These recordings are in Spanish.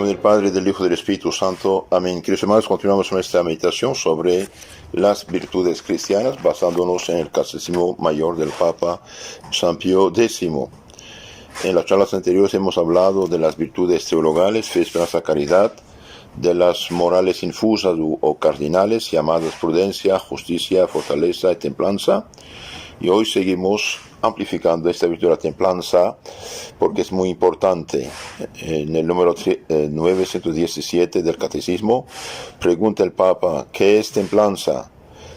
nombre del Padre, del Hijo y del Espíritu Santo. Amén. Queridos hermanos, continuamos nuestra meditación sobre las virtudes cristianas, basándonos en el Catecismo Mayor del Papa San Pío X. En las charlas anteriores hemos hablado de las virtudes teologales, fe, esperanza, caridad, de las morales infusas o cardinales, llamadas prudencia, justicia, fortaleza y templanza. Y hoy seguimos amplificando esta virtud de la templanza porque es muy importante. En el número 917 del Catecismo pregunta el Papa: ¿qué es templanza?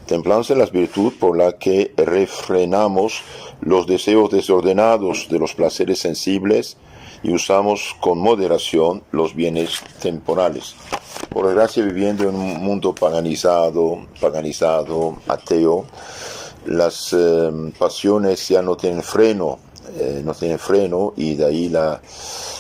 Templanza es la virtud por la que refrenamos los deseos desordenados de los placeres sensibles y usamos con moderación los bienes temporales. Por desgracia, viviendo en un mundo paganizado, ateo, las pasiones ya no tienen freno, y de ahí la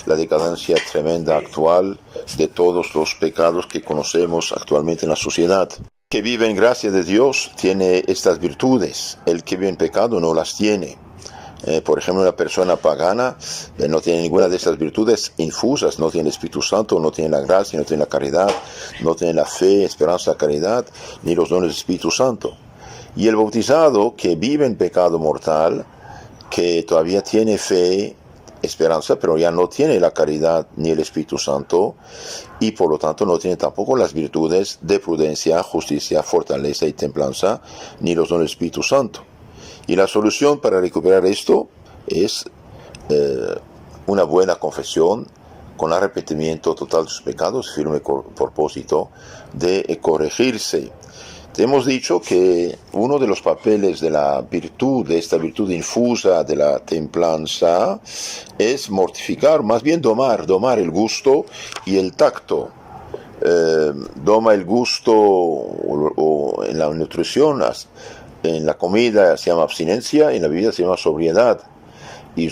decadencia tremenda actual de todos los pecados que conocemos actualmente en la sociedad. El que vive en gracia de Dios tiene estas virtudes, el que vive en pecado no las tiene. Por ejemplo, una persona pagana no tiene ninguna de estas virtudes infusas, no tiene el Espíritu Santo, no tiene la gracia, no tiene la caridad, no tiene la fe, esperanza, caridad, ni los dones del Espíritu Santo. Y el bautizado que vive en pecado mortal, que todavía tiene fe, esperanza, pero ya no tiene la caridad ni el Espíritu Santo, y por lo tanto no tiene tampoco las virtudes de prudencia, justicia, fortaleza y templanza, ni los dones del Espíritu Santo. Y la solución para recuperar esto es una buena confesión, con arrepentimiento total de sus pecados, firme propósito de corregirse. Te hemos dicho que uno de los papeles de la virtud, de esta virtud infusa de la templanza, es mortificar, más bien domar el gusto y el tacto. Doma el gusto o en la nutrición, en la comida se llama abstinencia, en la bebida se llama sobriedad. Y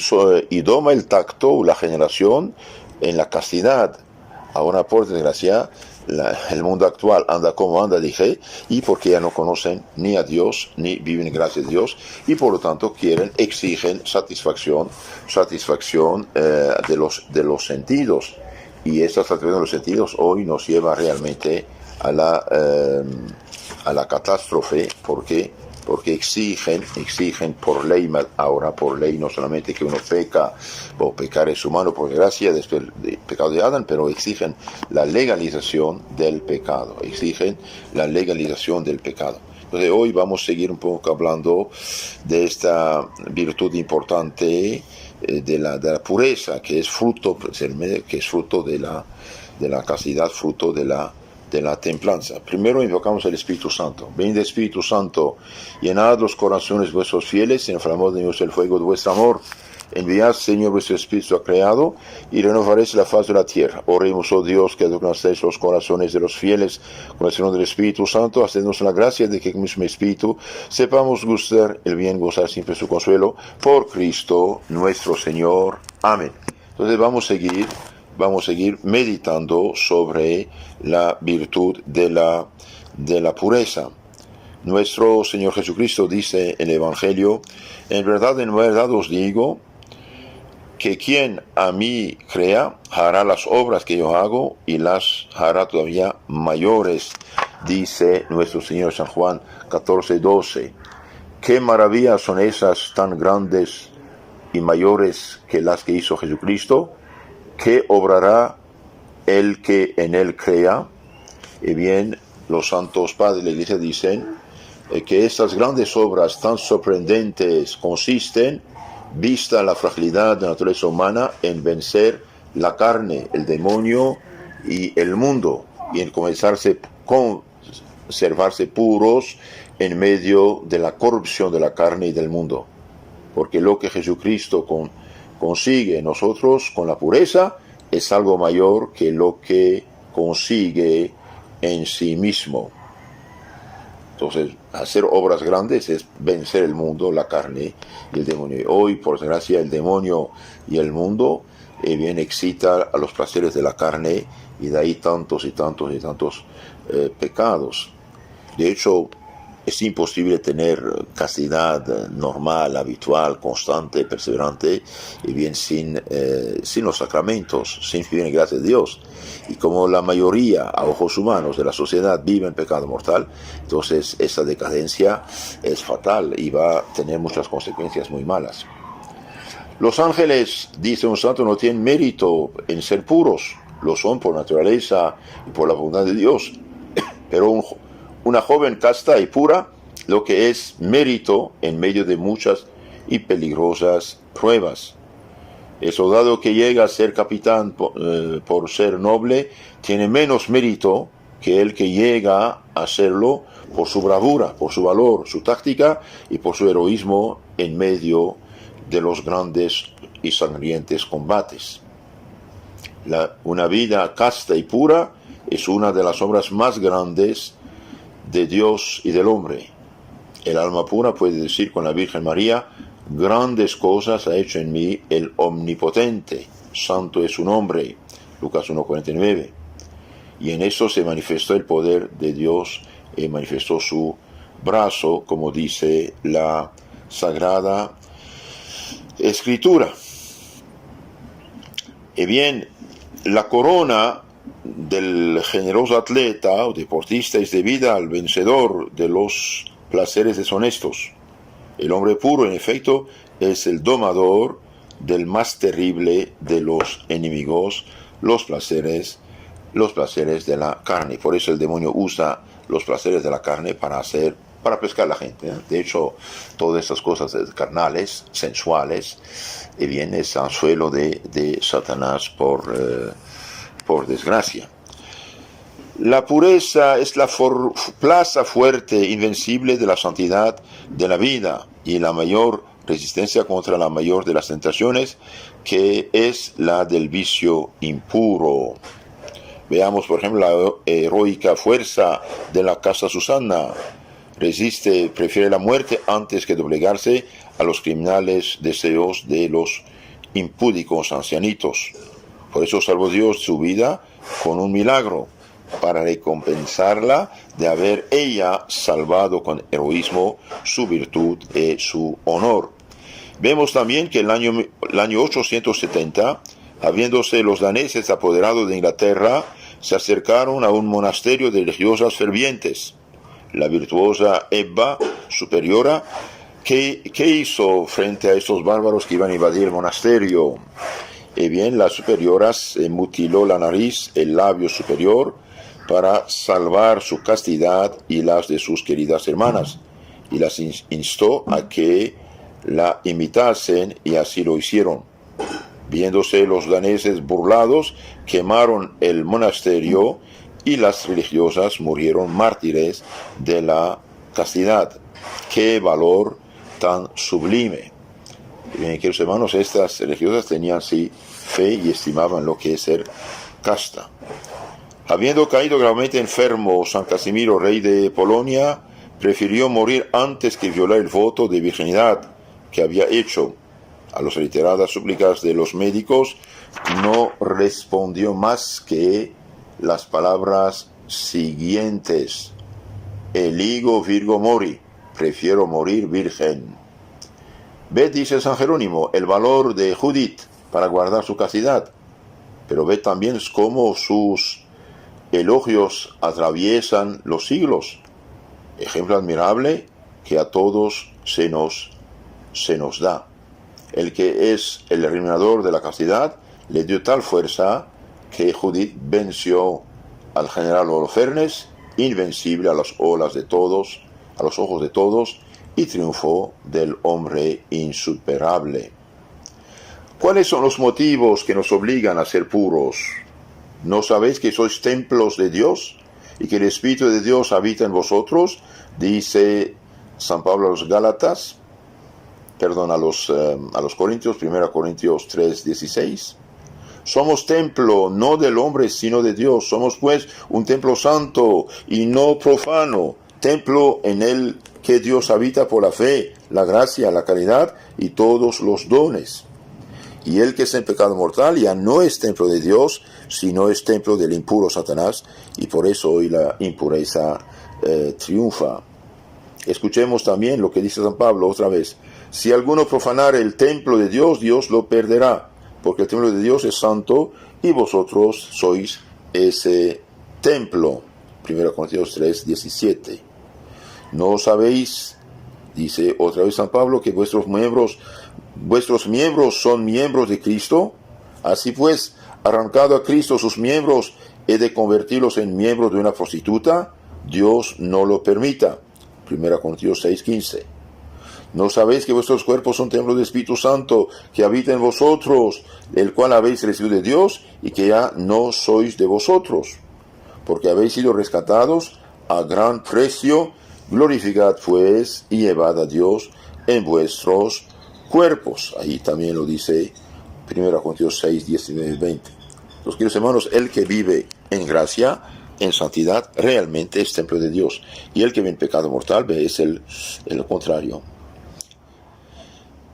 doma el tacto o la generación en la castidad. Ahora, por desgracia, el mundo actual anda como anda, dije, y porque ya no conocen ni a Dios, ni viven gracias a Dios, y por lo tanto exigen satisfacción de los sentidos. Y esta satisfacción de los sentidos hoy nos lleva realmente a la catástrofe, porque exigen por ley, ahora por ley, no solamente que uno peca, o pecar es humano por gracia, después del pecado de Adán, pero exigen la legalización del pecado, Entonces hoy vamos a seguir un poco hablando de esta virtud importante de la pureza, que es fruto de la castidad, fruto de la templanza. Primero invocamos al Espíritu Santo. Venid, Espíritu Santo, llenad los corazones vuestros fieles, inflamad en ellos el fuego de vuestro amor. Enviad, Señor, vuestro Espíritu ha creado, y renovaréis la faz de la tierra. Oremos, oh Dios, que adornasteis los corazones de los fieles con el Señor del Espíritu Santo, hacednos la gracia de que con el mismo Espíritu sepamos gustar el bien, gozar siempre su consuelo, por Cristo nuestro Señor. Amén. Entonces vamos a seguir meditando sobre la virtud de la pureza. Nuestro Señor Jesucristo dice en el Evangelio: en verdad os digo, que quien a mí crea hará las obras que yo hago y las hará todavía mayores, dice nuestro Señor San Juan 14:12. ¿Qué maravillas son esas tan grandes y mayores que las que hizo Jesucristo? ¿Qué obrará el que en él crea? Y bien, los santos padres de la Iglesia dicen que estas grandes obras tan sorprendentes consisten, vista la fragilidad de la naturaleza humana, en vencer la carne, el demonio y el mundo, y en conservarse puros en medio de la corrupción de la carne y del mundo. Porque lo que Jesucristo consigue en nosotros con la pureza es algo mayor que lo que consigue en sí mismo. Entonces, hacer obras grandes es vencer el mundo, la carne y el demonio. Y hoy, por desgracia, el demonio y el mundo bien excita a los placeres de la carne, y de ahí tantos pecados. De hecho, es imposible tener castidad normal, habitual, constante, perseverante, y bien sin los sacramentos, sin vivir en gracia de Dios. Y como la mayoría, a ojos humanos, de la sociedad vive en pecado mortal, entonces esa decadencia es fatal y va a tener muchas consecuencias muy malas. Los ángeles, dice un santo, no tienen mérito en ser puros, lo son por naturaleza y por la voluntad de Dios, pero una joven casta y pura, lo que es mérito en medio de muchas y peligrosas pruebas. El soldado que llega a ser capitán por ser noble tiene menos mérito que el que llega a serlo por su bravura, por su valor, su táctica y por su heroísmo en medio de los grandes y sangrientos combates. Una vida casta y pura es una de las obras más grandes de Dios y del hombre. El alma pura puede decir con la Virgen María: grandes cosas ha hecho en mí el Omnipotente, santo es su nombre, Lucas 1:49. Y en eso se manifestó el poder de Dios y manifestó su brazo, como dice la Sagrada Escritura. Y bien, la corona del generoso atleta o deportista es debida al vencedor de los placeres deshonestos. El hombre puro, en efecto, es el domador del más terrible de los enemigos, los placeres de la carne. Por eso el demonio usa los placeres de la carne para pescar a la gente. De hecho, todas estas cosas carnales, sensuales, bien, es anzuelo de Satanás por desgracia. La pureza es la plaza fuerte, invencible de la santidad de la vida y la mayor resistencia contra la mayor de las tentaciones, que es la del vicio impuro. Veamos, por ejemplo, la heroica fuerza de la casa Susana. Prefiere la muerte antes que doblegarse a los criminales deseos de los impúdicos ancianitos. Por eso salvó Dios su vida con un milagro, para recompensarla de haber ella salvado con heroísmo su virtud y su honor. Vemos también que el año 870, habiéndose los daneses apoderados de Inglaterra, se acercaron a un monasterio de religiosas fervientes. La virtuosa Ebba, superiora, ¿qué hizo frente a estos bárbaros que iban a invadir el monasterio? Bien, la superiora se mutiló la nariz, el labio superior, para salvar su castidad y las de sus queridas hermanas, y las instó a que la imitasen, y así lo hicieron. Viéndose los daneses burlados, quemaron el monasterio, y las religiosas murieron mártires de la castidad. ¡Qué valor tan sublime! Bien, queridos hermanos, estas religiosas tenían sí fe y estimaban lo que es ser casta. Habiendo caído gravemente enfermo, San Casimiro, rey de Polonia, prefirió morir antes que violar el voto de virginidad que había hecho. A las reiteradas súplicas de los médicos, no respondió más que las palabras siguientes: eligo virgo mori, prefiero morir virgen. Ved, dice San Jerónimo, el valor de Judith para guardar su castidad, pero ved también cómo sus elogios atraviesan los siglos. Ejemplo admirable que a todos se nos da. El que es el eliminador de la castidad le dio tal fuerza que Judith venció al general Holofernes, invencible a las olas de todos, a los ojos de todos, y triunfó del hombre insuperable. ¿Cuáles son los motivos que nos obligan a ser puros? ¿No sabéis que sois templos de Dios y que el Espíritu de Dios habita en vosotros? Dice San Pablo a los Gálatas, a los Corintios, 1 Corintios 3:16. Somos templo no del hombre sino de Dios. Somos pues un templo santo y no profano, templo en el que Dios habita por la fe, la gracia, la caridad y todos los dones. Y el que es en pecado mortal ya no es templo de Dios, sino es templo del impuro Satanás, y por eso hoy la impureza triunfa. Escuchemos también lo que dice San Pablo otra vez. Si alguno profanare el templo de Dios, Dios lo perderá, porque el templo de Dios es santo y vosotros sois ese templo. 1 Corintios 3, 17. ¿No sabéis, dice otra vez San Pablo, que vuestros miembros son miembros de Cristo? Así pues, arrancado a Cristo sus miembros, ¿he de convertirlos en miembros de una prostituta? Dios no lo permita. 1 Corintios 6, 15. ¿No sabéis que vuestros cuerpos son templos del Espíritu Santo, que habita en vosotros, el cual habéis recibido de Dios, y que ya no sois de vosotros? Porque habéis sido rescatados a gran precio. Glorificad pues y llevad a Dios en vuestros cuerpos. Ahí también lo dice 1 Corintios 6, 19 y 20. Los queridos hermanos, el que vive en gracia, en santidad, realmente es templo de Dios. Y el que vive en pecado mortal es el contrario.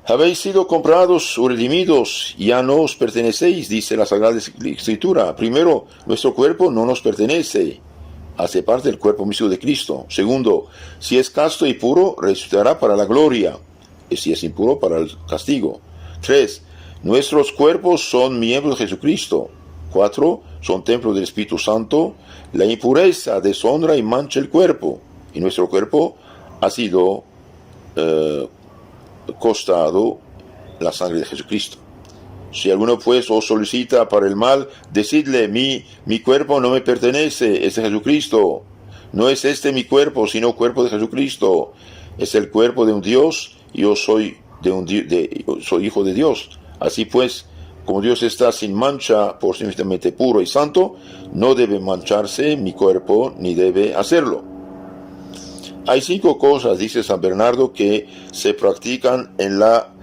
Habéis sido comprados o redimidos, ya no os pertenecéis, dice la Sagrada Escritura. Primero, nuestro cuerpo no nos pertenece, hace parte del cuerpo místico de Cristo. Segundo, si es casto y puro, resucitará para la gloria, y si es impuro, para el castigo. 3. Nuestros cuerpos son miembros de Jesucristo. 4. Son templos del Espíritu Santo. La impureza deshonra y mancha el cuerpo, y nuestro cuerpo ha sido costado la sangre de Jesucristo. Si alguno pues os solicita para el mal, decidle: mi cuerpo no me pertenece, es de Jesucristo. No es este mi cuerpo, sino cuerpo de Jesucristo. Es el cuerpo de un Dios, y yo soy soy hijo de Dios. Así pues, como Dios está sin mancha, por sí mismo puro y santo, no debe mancharse mi cuerpo, ni debe hacerlo. Hay 5 cosas, dice San Bernardo, que se practican en la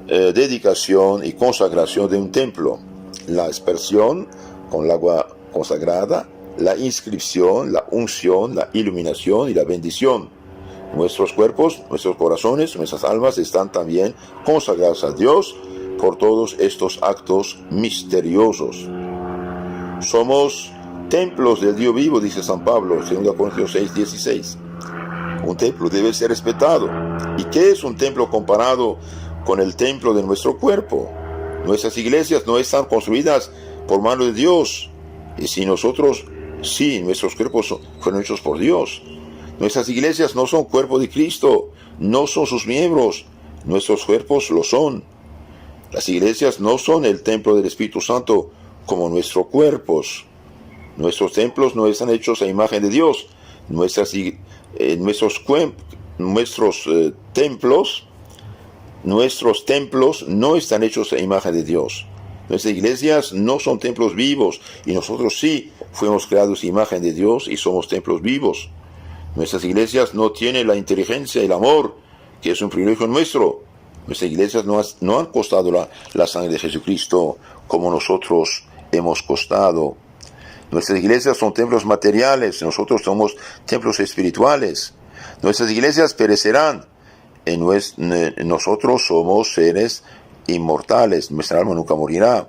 dedicación y consagración de un templo: la aspersión con el agua consagrada, la inscripción, la unción, la iluminación y la bendición. Nuestros cuerpos, nuestros corazones, nuestras almas están también consagradas a Dios por todos estos actos misteriosos. Somos templos del Dios vivo, dice San Pablo, 2 Corintios 6, 16. Un templo debe ser respetado. ¿Y qué es un templo comparado con el templo de nuestro cuerpo? Nuestras iglesias no están construidas por mano de Dios. Y si nosotros, sí, nuestros cuerpos fueron hechos por Dios. Nuestras iglesias no son cuerpo de Cristo, no son sus miembros. Nuestros cuerpos lo son. Las iglesias no son el templo del Espíritu Santo como nuestros cuerpos. Nuestros templos no están hechos a imagen de Dios. Nuestros templos no están hechos a imagen de Dios. Nuestras iglesias no son templos vivos, y nosotros sí fuimos creados a imagen de Dios y somos templos vivos. Nuestras iglesias no tienen la inteligencia y el amor, que es un privilegio nuestro. Nuestras iglesias no han costado la sangre de Jesucristo como nosotros hemos costado. Nuestras iglesias son templos materiales, nosotros somos templos espirituales. Nuestras iglesias perecerán, nosotros somos seres inmortales, nuestra alma nunca morirá.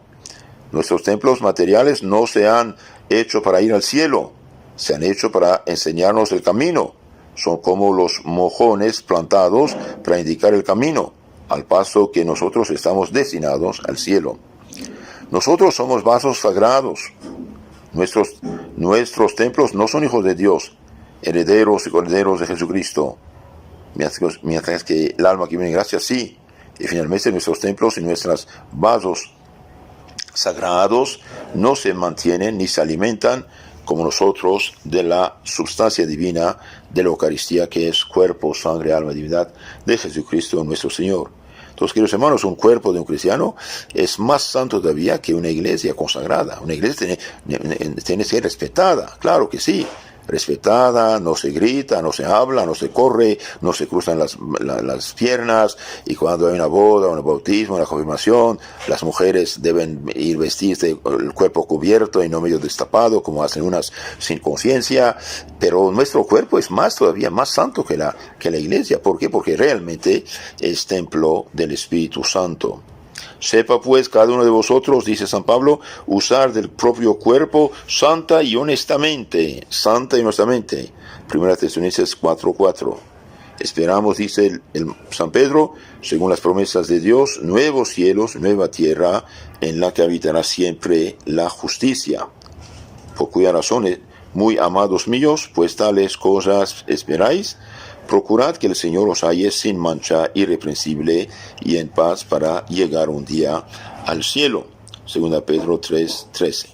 Nuestros templos materiales no se han hecho para ir al cielo, se han hecho para enseñarnos el camino. Son como los mojones plantados para indicar el camino, al paso que nosotros estamos destinados al cielo. Nosotros somos vasos sagrados. Nuestros templos no son hijos de Dios, herederos y corderos de Jesucristo, mientras que el alma que viene en gracia sí. Y finalmente nuestros templos y nuestros vasos sagrados no se mantienen ni se alimentan como nosotros de la sustancia divina de la Eucaristía, que es cuerpo, sangre, alma y divinidad de Jesucristo nuestro Señor. Entonces, queridos hermanos, un cuerpo de un cristiano es más santo todavía que una iglesia consagrada. Una iglesia tiene que ser respetada, claro que sí. Respetada, no se grita, no se habla, no se corre, no se cruzan las piernas, y cuando hay una boda, un bautismo, una confirmación, las mujeres deben ir vestidas el cuerpo cubierto y no medio destapado, como hacen unas sin conciencia. Pero nuestro cuerpo es todavía más santo que la iglesia. ¿Por qué? Porque realmente es templo del Espíritu Santo. Sepa pues cada uno de vosotros, dice San Pablo, usar del propio cuerpo santa y honestamente. 1 Tesalonicenses 4:4. Esperamos, dice el San Pedro, según las promesas de Dios, nuevos cielos, nueva tierra, en la que habitará siempre la justicia. Por cuya razón, muy amados míos, pues tales cosas esperáis, procurad que el Señor os halle sin mancha, irreprensible y en paz para llegar un día al cielo. 2 Pedro 3:13.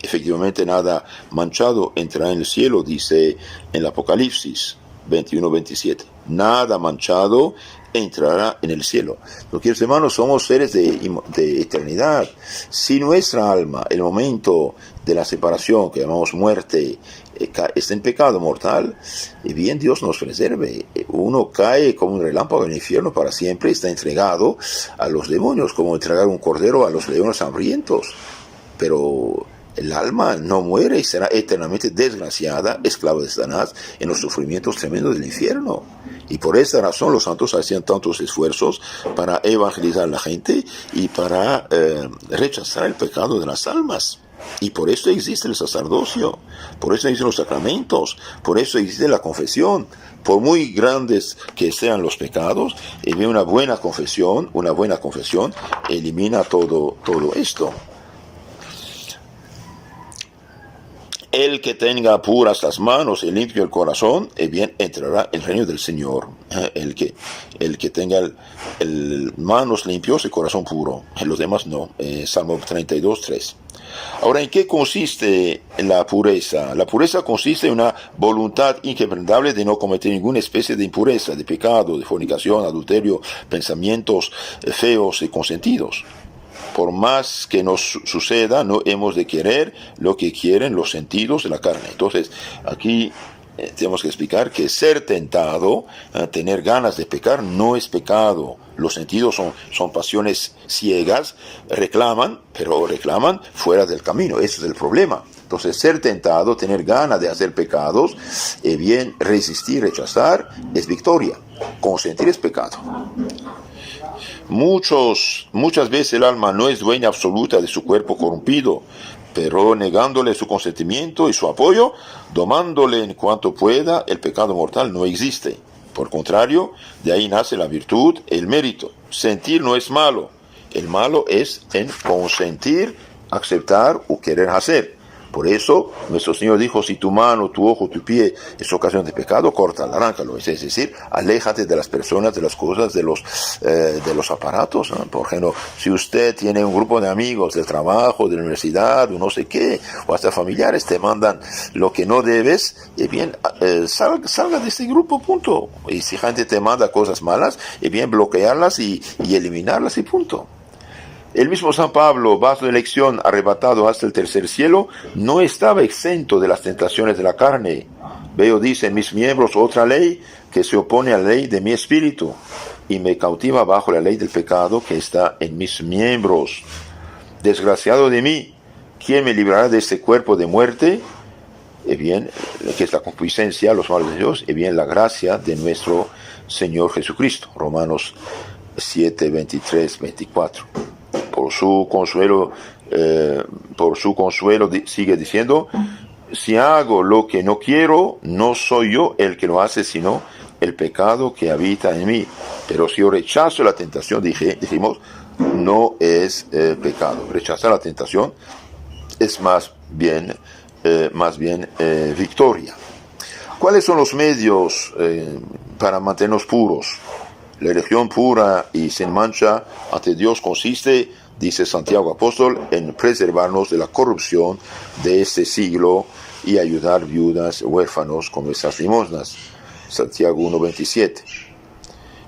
Efectivamente, nada manchado entrará en el cielo, dice en el Apocalipsis 21:27. Nada manchado entrará en el cielo. Lo que, hermanos, somos seres de eternidad. Si nuestra alma, el momento de la separación, que llamamos muerte, está en pecado mortal, y bien Dios nos preserve. Uno cae como un relámpago en el infierno para siempre, está entregado a los demonios, como entregar un cordero a los leones hambrientos. Pero el alma no muere y será eternamente desgraciada, esclava de Satanás, en los sufrimientos tremendos del infierno. Y por esta razón los santos hacían tantos esfuerzos para evangelizar a la gente y para rechazar el pecado de las almas. Y por eso existe el sacerdocio, por eso existen los sacramentos, por eso existe la confesión. Por muy grandes que sean los pecados, una buena confesión elimina todo esto. El que tenga puras las manos y limpio el corazón, bien entrará en el reino del Señor. El que tenga manos limpios y corazón puro. Los demás no. Salmo 32:3. Ahora, ¿en qué consiste la pureza? La pureza consiste en una voluntad inquebrantable de no cometer ninguna especie de impureza, de pecado, de fornicación, adulterio, pensamientos feos y consentidos. Por más que nos suceda, no hemos de querer lo que quieren los sentidos de la carne. Entonces, aquí tenemos que explicar que ser tentado, tener ganas de pecar, no es pecado. Los sentidos son pasiones ciegas, pero reclaman fuera del camino. Ese es el problema. Entonces, ser tentado, tener ganas de hacer pecados, bien resistir, rechazar, es victoria. Consentir es pecado. Muchas veces el alma no es dueña absoluta de su cuerpo corrompido, pero negándole su consentimiento y su apoyo, domándole en cuanto pueda, el pecado mortal no existe. Por contrario, de ahí nace la virtud, el mérito. Sentir no es malo, el malo es en consentir, aceptar o querer hacer. Por eso, nuestro Señor dijo, si tu mano, tu ojo, tu pie es ocasión de pecado, córtalo, arráncalo. Es decir, aléjate de las personas, de las cosas, de los aparatos, ¿no? Por ejemplo, si usted tiene un grupo de amigos del trabajo, de la universidad, o no sé qué, o hasta familiares, te mandan lo que no debes, bien, salga de este grupo, punto. Y si gente te manda cosas malas, bien, bloquearlas y eliminarlas y punto. El mismo San Pablo, vaso de elección arrebatado hasta el tercer cielo, no estaba exento de las tentaciones de la carne. Veo, dice, en mis miembros otra ley que se opone a la ley de mi espíritu y me cautiva bajo la ley del pecado que está en mis miembros. Desgraciado de mí, ¿quién me librará de este cuerpo de muerte? Bien, que es la concupiscencia, los males de Dios, bien, la gracia de nuestro Señor Jesucristo. Romanos 7, 23, 24. Por su consuelo sigue diciendo, si hago lo que no quiero, no soy yo el que lo hace, sino el pecado que habita en mí. Pero si yo rechazo la tentación, dijimos, no es pecado. Rechazar la tentación es más bien victoria. ¿Cuáles son los medios para mantenernos puros? La elección pura y sin mancha ante Dios consiste, dice Santiago Apóstol, en preservarnos de la corrupción de este siglo y ayudar viudas, huérfanos con nuestras limosnas. Santiago 1:27.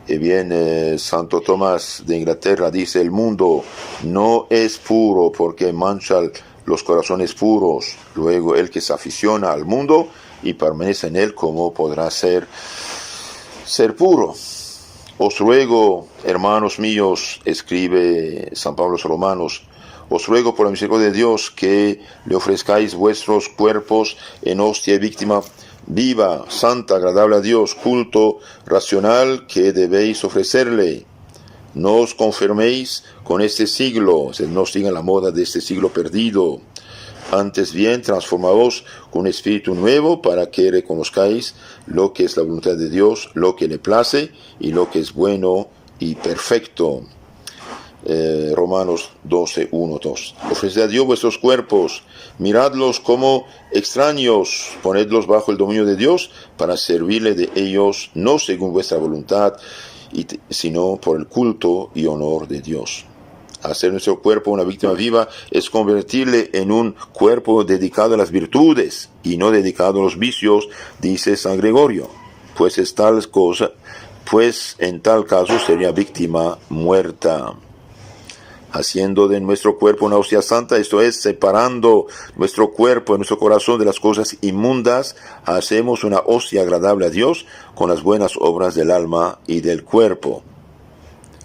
Y bien, Santo Tomás de Inglaterra dice, el mundo no es puro porque mancha los corazones puros. Luego, el que se aficiona al mundo y permanece en él, ¿cómo podrá ser puro? Os ruego, hermanos míos, escribe San Pablo a los Romanos, os ruego por la misericordia de Dios que le ofrezcáis vuestros cuerpos en hostia y víctima viva, santa, agradable a Dios, culto racional que debéis ofrecerle. No os conforméis con este siglo, no sigan la moda de este siglo perdido, Antes bien, transformaos con un espíritu nuevo para que reconozcáis lo que es la voluntad de Dios, lo que le place y lo que es bueno y perfecto. Romanos 12, 1, 2. Ofreced a Dios vuestros cuerpos, miradlos como extraños, ponedlos bajo el dominio de Dios para servirle de ellos, no según vuestra voluntad, sino por el culto y honor de Dios. Hacer nuestro cuerpo una víctima viva es convertirle en un cuerpo dedicado a las virtudes y no dedicado a los vicios, dice San Gregorio, pues en tal caso sería víctima muerta. Haciendo de nuestro cuerpo una hostia santa, esto es, separando nuestro cuerpo y nuestro corazón de las cosas inmundas, hacemos una hostia agradable a Dios con las buenas obras del alma y del cuerpo.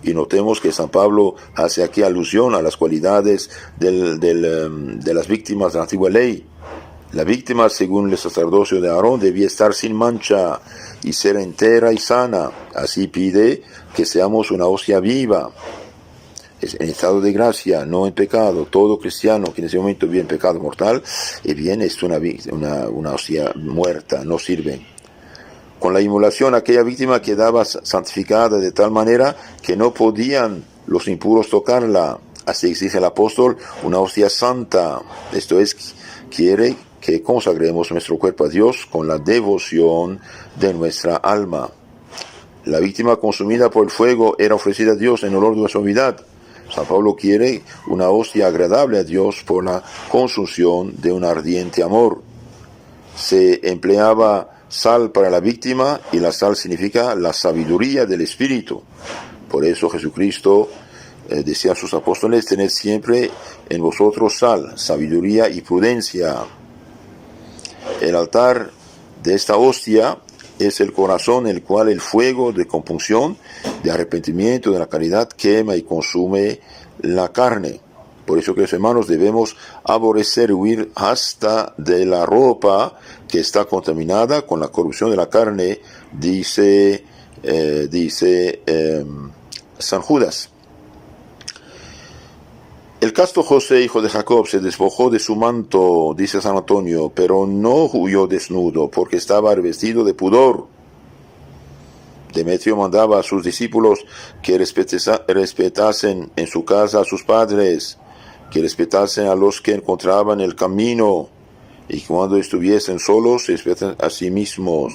Y notemos que San Pablo hace aquí alusión a las cualidades de las víctimas de la antigua ley. La víctima, según el sacerdocio de Aarón, debía estar sin mancha y ser entera y sana. Así pide que seamos una hostia viva, en estado de gracia, no en pecado. Todo cristiano que en ese momento vive en pecado mortal, bien es una hostia muerta, no sirve. Con la inmolación, aquella víctima quedaba santificada de tal manera que no podían los impuros tocarla. Así exige el apóstol una hostia santa. Esto es, quiere que consagremos nuestro cuerpo a Dios con la devoción de nuestra alma. La víctima consumida por el fuego era ofrecida a Dios en olor de suavidad. San Pablo quiere una hostia agradable a Dios por la consunción de un ardiente amor. Se empleaba sal para la víctima y la sal significa la sabiduría del Espíritu. Por eso Jesucristo decía a sus apóstoles: tened siempre en vosotros sal, sabiduría y prudencia. El altar de esta hostia es el corazón en el cual el fuego de compunción, de arrepentimiento, de la caridad quema y consume la carne. Por eso, queridos hermanos, debemos aborrecer y huir hasta de la ropa que está contaminada con la corrupción de la carne, dice San Judas. El casto José, hijo de Jacob, se despojó de su manto, dice San Antonio, pero no huyó desnudo, porque estaba revestido de pudor. Demetrio mandaba a sus discípulos que respetasen en su casa a sus padres, que respetasen a los que encontraban el camino, y cuando estuviesen solos, se respeten a sí mismos.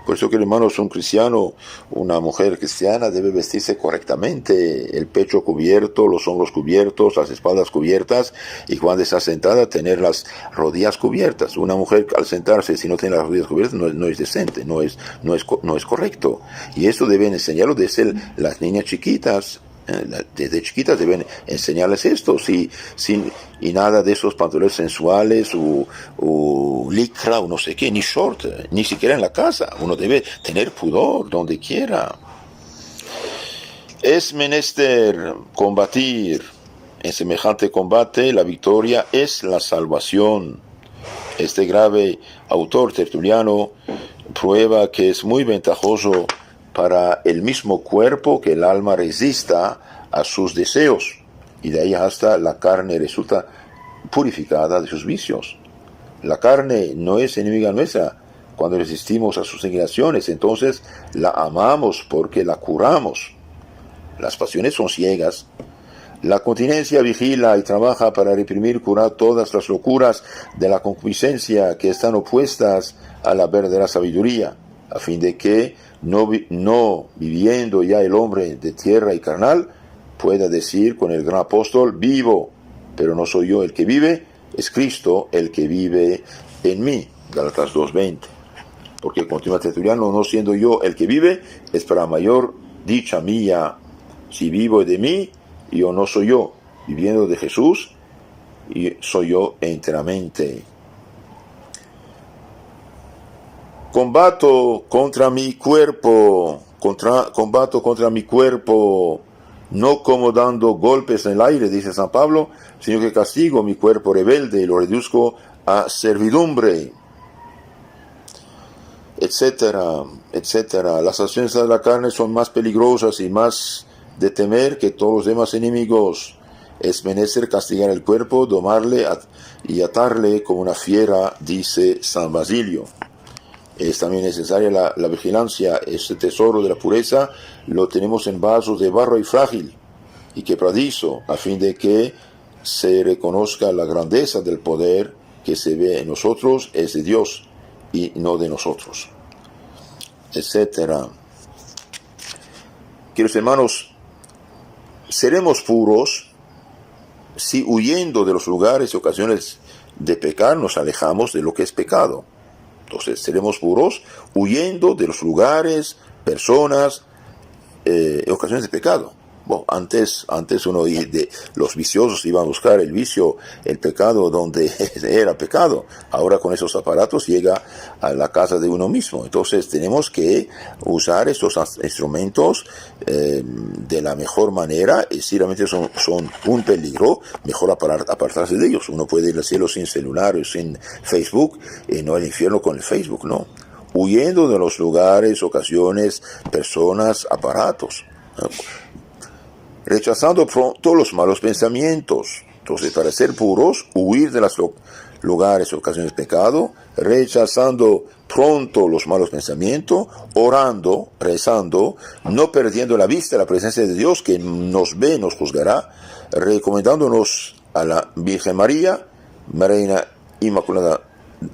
Por eso que, hermanos, un cristiano, una mujer cristiana debe vestirse correctamente, el pecho cubierto, los hombros cubiertos, las espaldas cubiertas, y cuando está sentada, tener las rodillas cubiertas. Una mujer al sentarse, si no tiene las rodillas cubiertas, no es decente, no es correcto. Y esto deben enseñarlo desde las niñas chiquitas. Desde chiquitas deben enseñarles esto, y nada de esos pantalones sensuales o licra o no sé qué, ni short, ni siquiera en la casa. Uno debe tener pudor donde quiera. Es menester combatir. En semejante combate la victoria es la salvación. Este grave autor tertuliano prueba que es muy ventajoso para el mismo cuerpo que el alma resista a sus deseos, y de ahí hasta la carne resulta purificada de sus vicios. La carne no es enemiga nuestra. Cuando resistimos a sus inclinaciones, entonces la amamos porque la curamos. Las pasiones son ciegas. La continencia vigila y trabaja para reprimir, curar todas las locuras de la concupiscencia que están opuestas a la verdadera sabiduría, a fin de que, no viviendo ya el hombre de tierra y carnal, pueda decir con el gran apóstol: vivo, pero no soy yo el que vive, es Cristo el que vive en mí. Gálatas 2:20. Porque continúa Tertuliano: no siendo yo el que vive, es para mayor dicha mía. Si vivo de mí, yo no soy yo. Viviendo de Jesús, y soy yo enteramente. Combato contra mi cuerpo, no como dando golpes en el aire, dice San Pablo, sino que castigo mi cuerpo rebelde y lo reduzco a servidumbre, etcétera, etcétera. Las acciones de la carne son más peligrosas y más de temer que todos los demás enemigos. Es menester castigar el cuerpo, domarle y atarle como una fiera, dice San Basilio. Es también necesaria la vigilancia. Este tesoro de la pureza lo tenemos en vasos de barro y frágil y quebradizo, a fin de que se reconozca la grandeza del poder que se ve en nosotros es de Dios y no de nosotros, etcétera. Queridos hermanos, seremos puros si huyendo de los lugares y ocasiones de pecar nos alejamos de lo que es pecado. Entonces seremos puros huyendo de los lugares, personas, ocasiones de pecado. Bueno, antes los viciosos iban a buscar el vicio, el pecado donde era pecado. Ahora con esos aparatos llega a la casa de uno mismo. Entonces tenemos que usar estos instrumentos de la mejor manera. Y si realmente son un peligro, mejor apartarse de ellos. Uno puede ir al cielo sin celular, sin Facebook, y no al infierno con el Facebook, ¿no? Huyendo de los lugares, ocasiones, personas, aparatos, ¿no? Rechazando pronto los malos pensamientos. Entonces, para ser puros, huir de los lugares, ocasiones de pecado, rechazando pronto los malos pensamientos, orando, rezando, no perdiendo la vista de la presencia de Dios que nos ve, nos juzgará, recomendándonos a la Virgen María, Reina Inmaculada,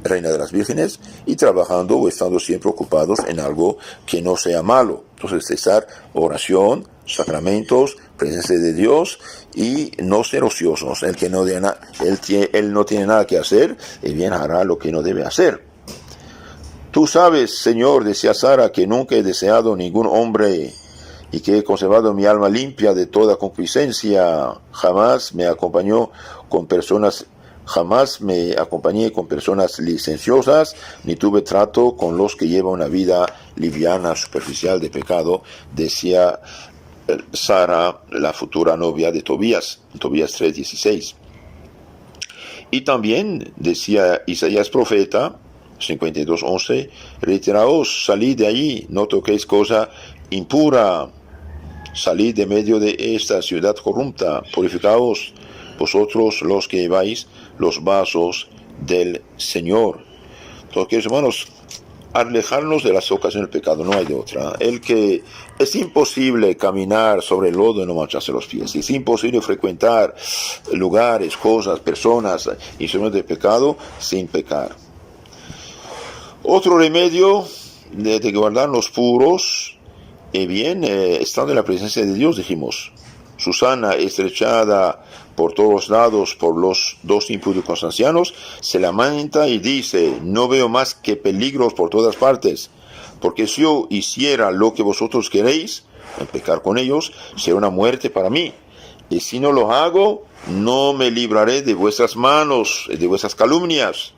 Reina de las Vírgenes, y trabajando o estando siempre ocupados en algo que no sea malo. Entonces, cesar oración, sacramentos, presencia de Dios y no ser ociosos. El que no él no tiene nada que hacer, y bien hará lo que no debe hacer. Tú sabes, Señor, decía Sara, que nunca he deseado ningún hombre y que he conservado mi alma limpia de toda concupiscencia. Jamás me acompañé con personas licenciosas, ni tuve trato con los que llevan una vida liviana, superficial de pecado, decía Sara, la futura novia de Tobías 3:16. Y también decía Isaías profeta 52:11, retiraos, salid de allí, no toquéis cosa impura, salid de medio de esta ciudad corrupta, purificaos vosotros los que lleváis los vasos del Señor. Entonces, queridos hermanos, alejarnos de las ocasiones del pecado, no hay de otra. Es imposible caminar sobre el lodo y no mancharse los pies. Es imposible frecuentar lugares, cosas, personas, instrumentos de pecado sin pecar. Otro remedio de guardarnos puros, estando en la presencia de Dios, dijimos. Susana, estrechada por todos lados por los dos impúdicos ancianos, se lamenta y dice: no veo más que peligros por todas partes, porque si yo hiciera lo que vosotros queréis, en pecar con ellos, será una muerte para mí, y si no lo hago, no me libraré de vuestras manos, de vuestras calumnias,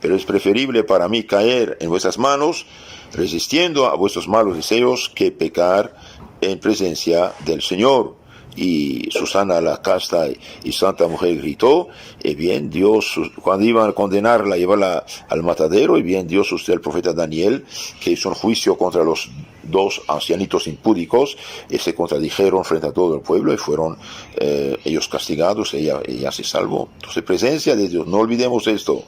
pero es preferible para mí caer en vuestras manos, resistiendo a vuestros malos deseos, que pecar en presencia del Señor. Y Susana, la casta y santa mujer, gritó, Dios, cuando iban a condenarla, llevarla al matadero, Dios, usted, el profeta Daniel, que hizo un juicio contra los dos ancianitos impúdicos, se contradijeron frente a todo el pueblo y fueron ellos castigados, ella se salvó. Entonces, presencia de Dios, no olvidemos esto.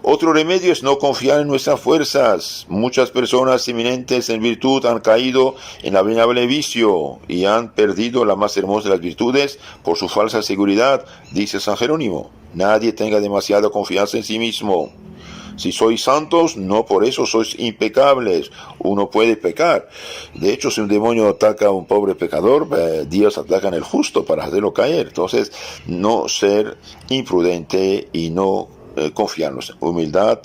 Otro remedio es no confiar en nuestras fuerzas. Muchas personas eminentes en virtud han caído en abominable vicio y han perdido la más hermosa de las virtudes por su falsa seguridad, dice San Jerónimo. Nadie tenga demasiada confianza en sí mismo. Si sois santos, no por eso sois impecables. Uno puede pecar. De hecho, si un demonio ataca a un pobre pecador, Dios ataca en el justo para hacerlo caer. Entonces, no ser imprudente y no confiarnos, humildad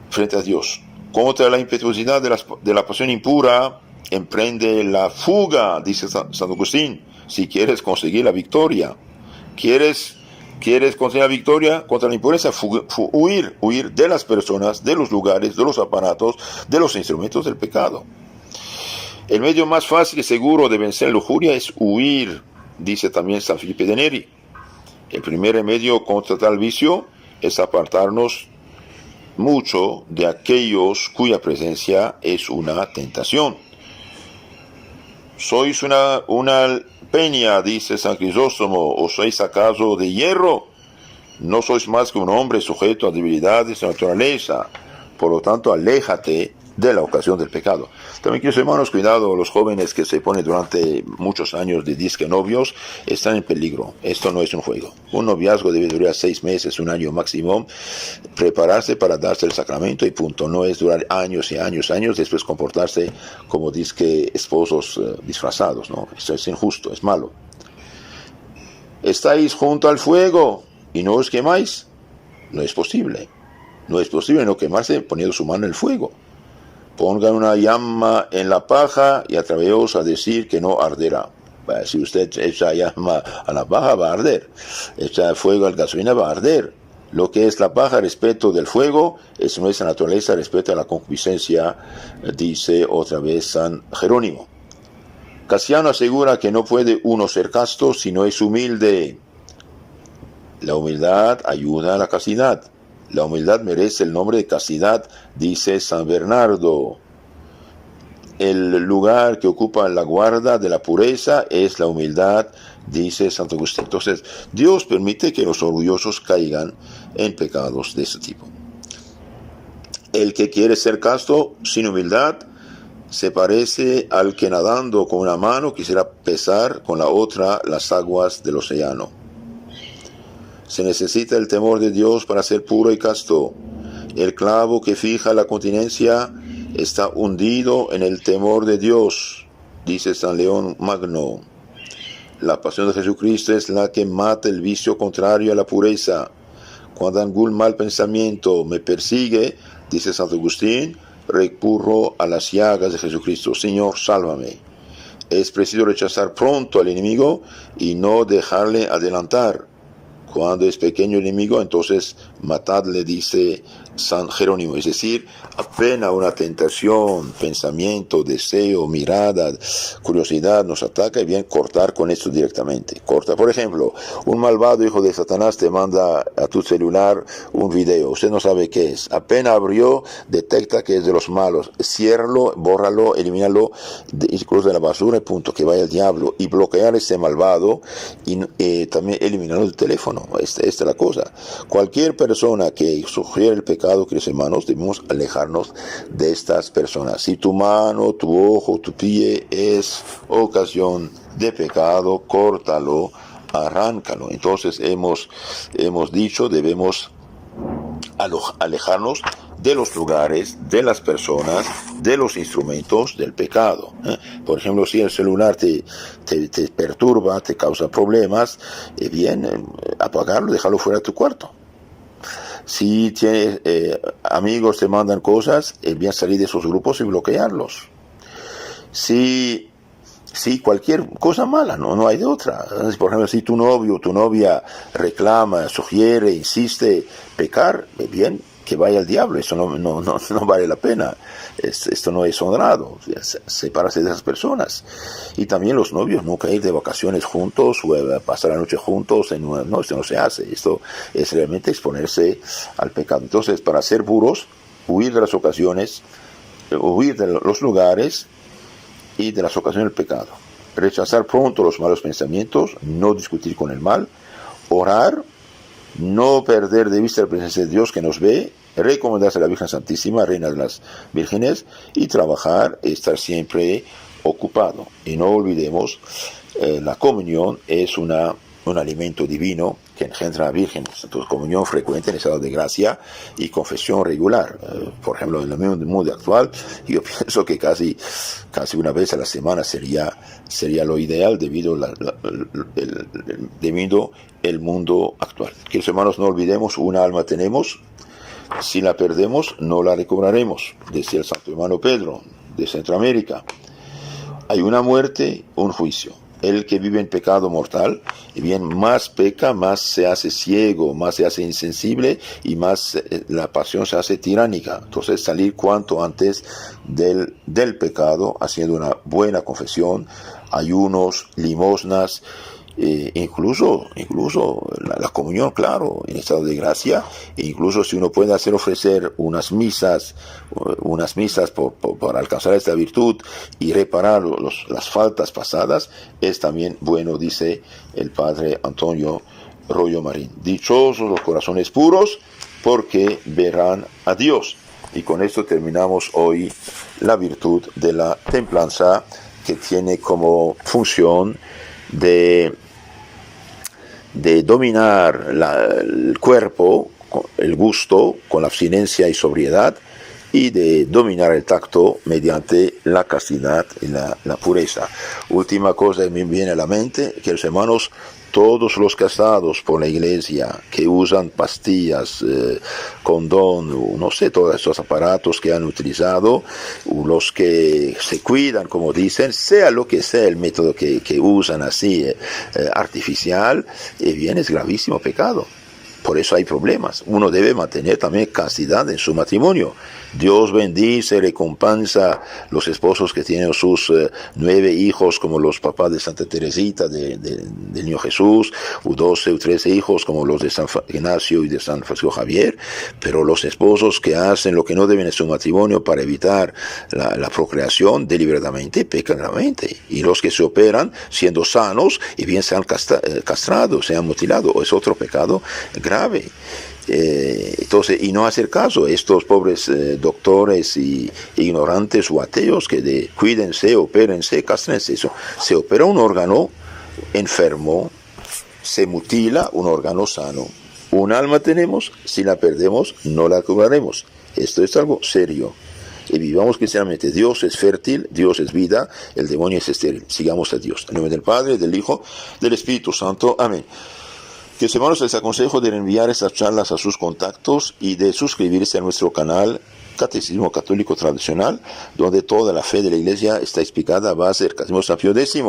frente a Dios. Contra la impetuosidad de la pasión impura, emprende la fuga, dice San Agustín, si quieres conseguir la victoria. ¿Quieres conseguir la victoria contra la impureza? Huir de las personas, de los lugares, de los aparatos, de los instrumentos del pecado. El medio más fácil y seguro de vencer la lujuria es huir, dice también San Felipe de Neri. El primer remedio contra tal vicio es apartarnos mucho de aquellos cuya presencia es una tentación. Sois una Peña, dice San Crisóstomo, ¿o sois acaso de hierro? No sois más que un hombre sujeto a debilidades de naturaleza. Por lo tanto, aléjate de la ocasión del pecado. También, queridos hermanos, cuidado, los jóvenes que se ponen durante muchos años de disque novios están en peligro. Esto no es un juego. Un noviazgo debe durar 6 meses, un año máximo, prepararse para darse el sacramento y punto. No es durar años y años, después comportarse como disque esposos disfrazados, ¿no? Esto es injusto, es malo. Estáis junto al fuego y no os quemáis. No es posible. No es posible no quemarse poniendo su mano en el fuego. Pongan una llama en la paja y atreveos a decir que no arderá. Si usted echa llama a la paja, va a arder. Echa fuego a la gasolina, va a arder. Lo que es la paja respecto del fuego es nuestra naturaleza respecto a la concupiscencia, dice otra vez San Jerónimo. Casiano asegura que no puede uno ser casto si no es humilde. La humildad ayuda a la castidad. La humildad merece el nombre de castidad, dice San Bernardo. El lugar que ocupa la guarda de la pureza es la humildad, dice Santo Agustín. Entonces, Dios permite que los orgullosos caigan en pecados de este tipo. El que quiere ser casto sin humildad se parece al que nadando con una mano quisiera pesar con la otra las aguas del océano. Se necesita el temor de Dios para ser puro y casto. El clavo que fija la continencia está hundido en el temor de Dios, dice San León Magno. La pasión de Jesucristo es la que mata el vicio contrario a la pureza. Cuando algún mal pensamiento me persigue, dice Santo Agustín, recurro a las llagas de Jesucristo. Señor, sálvame. Es preciso rechazar pronto al enemigo y no dejarle adelantar. Cuando es pequeño el enemigo, entonces matadle, dice San Jerónimo. Es decir, apenas una tentación, pensamiento, deseo, mirada, curiosidad nos ataca, y bien cortar con esto directamente. Corta, por ejemplo, un malvado hijo de Satanás te manda a tu celular un video. Usted no sabe qué es. Apenas abrió, detecta que es de los malos. Ciérralo, bórralo, elimínalo, incluso de la basura, y punto, que vaya el diablo. Y bloquear a ese malvado y también eliminarlo del teléfono. Esta es la cosa. Cualquier persona que sugiere el pecado, queridos hermanos, debemos alejarnos de estas personas. Si tu mano, tu ojo, tu pie es ocasión de pecado, córtalo, arráncalo. Entonces hemos dicho, debemos alejarnos de los lugares, de las personas, de los instrumentos del pecado. Por ejemplo, si el celular te perturba, te causa problemas, apagarlo, dejarlo fuera de tu cuarto. Si tienes amigos te mandan cosas, bien salir de esos grupos y bloquearlos. Si cualquier cosa mala, no hay de otra. Por ejemplo, si tu novio o tu novia reclama, sugiere, insiste pecar, bien, que vaya al diablo. Eso no vale la pena. Esto no es honrado. Separarse de esas personas. Y también los novios, nunca ir de vacaciones juntos o pasar la noche juntos. No, esto no se hace. Esto es realmente exponerse al pecado. Entonces, para ser puros, huir de las ocasiones, huir de los lugares y de las ocasiones del pecado. Rechazar pronto los malos pensamientos, no discutir con el mal, orar, no perder de vista la presencia de Dios que nos ve, recomendarse a la Virgen Santísima, Reina de las Vírgenes, y trabajar, estar siempre ocupado. Y no olvidemos, la comunión es un alimento divino que engendra a vírgenes. Entonces, comunión frecuente en estado de gracia y confesión regular. Por ejemplo, en el mundo actual, yo pienso que casi una vez a la semana sería lo ideal debido el mundo actual. Queridos hermanos, no olvidemos, una alma tenemos. Si la perdemos, no la recobraremos. Decía el santo hermano Pedro, de Centroamérica. Hay una muerte, un juicio. El que vive en pecado mortal, y bien, más peca, más se hace ciego, más se hace insensible y más la pasión se hace tiránica. Entonces, salir cuanto antes del pecado, haciendo una buena confesión, ayunos, limosnas, incluso la comunión, claro, en estado de gracia, e incluso si uno puede ofrecer unas misas para alcanzar esta virtud y reparar las faltas pasadas, es también bueno, dice el padre Antonio Rollo Marín. Dichosos los corazones puros, porque verán a Dios. Y con esto terminamos hoy la virtud de la templanza, que tiene como función de dominar el cuerpo, el gusto, con la abstinencia y sobriedad, y de dominar el tacto mediante la castidad y la pureza. Última cosa que me viene a la mente, que los hermanos, todos los casados por la iglesia que usan pastillas, condón, no sé, todos estos aparatos que han utilizado, los que se cuidan, como dicen, sea lo que sea el método que usan así, artificial, bien es gravísimo pecado. Por eso hay problemas. Uno debe mantener también castidad en su matrimonio. Dios bendice, recompensa los esposos que tienen sus 9 hijos, como los papás de Santa Teresita, del Niño Jesús, o 12 o 13 hijos, como los de San Ignacio y de San Francisco Javier. Pero los esposos que hacen lo que no deben en su matrimonio para evitar la procreación deliberadamente, pecan gravemente. Y los que se operan siendo sanos y bien sean castrados, sean mutilados, es otro pecado grave. Entonces, y no hacer caso a estos pobres doctores y ignorantes o ateos que cuídense, opérense, castrense. Eso. Se opera un órgano enfermo, se mutila un órgano sano. Un alma tenemos, si la perdemos, no la curaremos. Esto es algo serio. Y vivamos cristianamente. Dios es fértil, Dios es vida, el demonio es estéril. Sigamos a Dios. En nombre del Padre, del Hijo, del Espíritu Santo. Amén. Que hermanos, les aconsejo de enviar estas charlas a sus contactos y de suscribirse a nuestro canal Catecismo Católico Tradicional, donde toda la fe de la Iglesia está explicada a base del Catecismo San Pío X.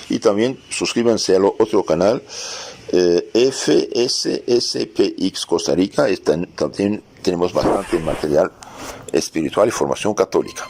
Y también suscríbanse al otro canal, FSSPX Costa Rica. También tenemos bastante material espiritual y formación católica.